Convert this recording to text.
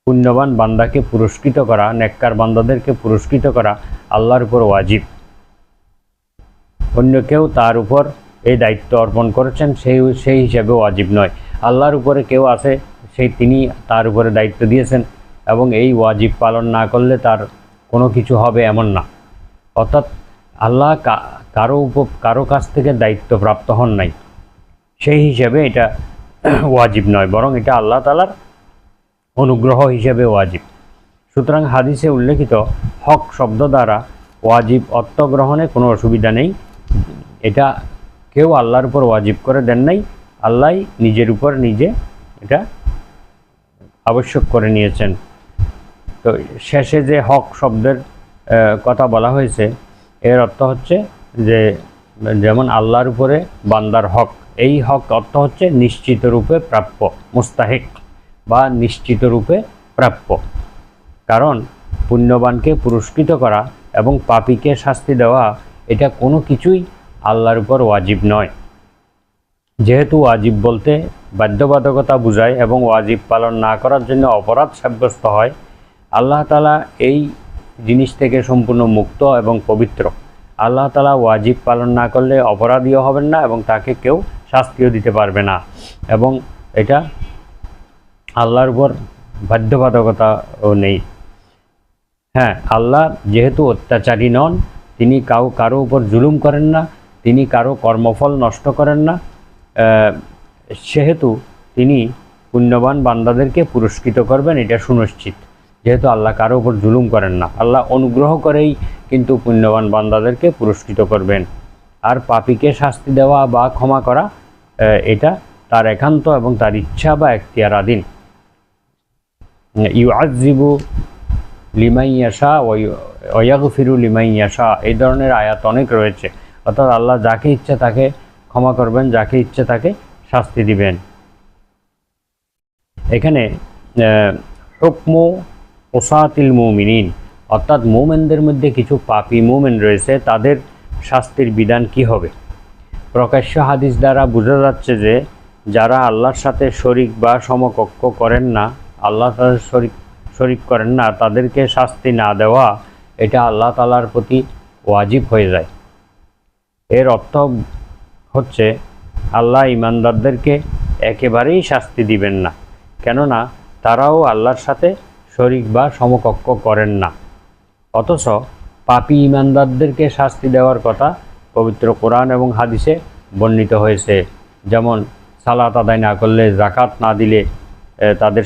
পুণ্যবান বান্দাকে পুরস্কৃত করা, নেককার বান্দাদেরকে পুরস্কৃত করা আল্লাহর উপর ওয়াজিব। অন্য কেউ তার উপর এই দায়িত্ব অর্পণ করেছেন সেই হিসাবে ওয়াজিব নয়। আল্লাহর উপরে কেউ আছে, তিনি তার উপরে দায়িত্ব দিয়েছেন এবং এই ওয়াজিব পালন না করলে তার কোনো কিছু হবে এমন না। অর্থাৎ আল্লাহ কারো কাছ থেকে দায়িত্ব প্রাপ্ত হন নাই, সেই হিসাবে এটা ওয়াজিব নয়, বরং এটা আল্লাহ তাআলার অনুগ্রহ হিসেবে ওয়াজিব। সুতরাং হাদিসে উল্লেখিত হক শব্দ দ্বারা ওয়াজিব অর্থ গ্রহণে কোনো অসুবিধা নেই। এটা কেউ আল্লাহর উপর ওয়াজিব করে দেন নাই, আল্লাহ নিজের উপর নিজে এটা আবশ্যক করে নিয়েছেন। তো শেষে যে হক শব্দের কথা বলা হয়েছে, এর অর্থ হচ্ছে যে যেমন আল্লাহর উপরে বান্দার হক, এই হক অর্থ হচ্ছে নিশ্চিত রূপে প্রাপ্য, মুস্তাহিক বা নিশ্চিত রূপে প্রাপ্য। কারণ পুণ্যবানকে পুরস্কৃত করা এবং পাপীকে শাস্তি দেওয়া এটা কোনো কিছুই আল্লাহর উপর ওয়াজিব নয়। যেহেতু ওয়াজিব বলতে বাধ্যবাধকতা বোঝায় এবং ওয়াজিব পালন না করার জন্য অপরাধ সাব্যস্ত হয়, আল্লাহ তাআলা এই জিনিস থেকে সম্পূর্ণ মুক্ত এবং পবিত্র। আল্লাহ তাআলা ওয়াজিব পালন না করলে অপরাধীও হবেন না এবং তাকে কেউ শাস্তিও দিতে পারবে না, এবং এটা আল্লাহর উপর বাধ্যবাধকতাও নেই। হ্যাঁ, আল্লাহ যেহেতু অত্যাচারী নন, তিনি কারো উপর জুলুম করেন না, তিনি কারো কর্মফল নষ্ট করেন না, সেহেতু তিনি পুণ্যবান বান্দাদেরকে পুরস্কৃত করবেন, এটা সুনিশ্চিত। যেহেতু আল্লাহ কারো উপর জুলুম করেন না, আল্লাহ অনুগ্রহ করেই কিন্তু পুণ্যবান বান্দাদেরকে পুরস্কৃত করবেন। আর পাপীকে শাস্তি দেওয়া বা ক্ষমা করা এটা তার একান্ত এবং তার ইচ্ছা বা এখতিয়ারাধীন। ইউআযযিবু লিমান ইয়াশা ওয়া ইয়াগফিরু লিমান ইয়াশা, এই ধরনের আয়াত অনেক রয়েছে। অর্থাৎ আল্লাহ যাকে ইচ্ছে তাকে ক্ষমা করবেন, যাকে ইচ্ছে তাকে শাস্তি দিবেন। এখানে হুকমু উসাতিল মুমিনিন, অর্থাৎ মুমিনদের মধ্যে কিছু পাপী মুমিন রয়েছে, তাদের শাস্তির বিধান কি হবে। প্রকাশ্য হাদিস দ্বারা বোঝা যাচ্ছে যে যারা আল্লাহর সাথে শরিক বা সমকক্ষ করেন না, আল্লাহর সাথে শরিক করেন না, তাদেরকে শাস্তি না দেওয়া এটা আল্লাহ তাআলার প্রতি ওয়াজিব হয়ে যায়। এর অর্থ হচ্ছে আল্লাহ ঈমানদারদেরকে একেবারেই শাস্তি দিবেন না, কেননা তারাও আল্লাহর সাথে শরিক বা সমকক্ষ করেন না। অথচ পাপী ঈমানদারদেরকে শাস্তি দেওয়ার কথা পবিত্র কোরআন এবং হাদিসে বর্ণিত হয়েছে। যেমন সালাত আদায় না করলে, যাকাত না দিলে তাদের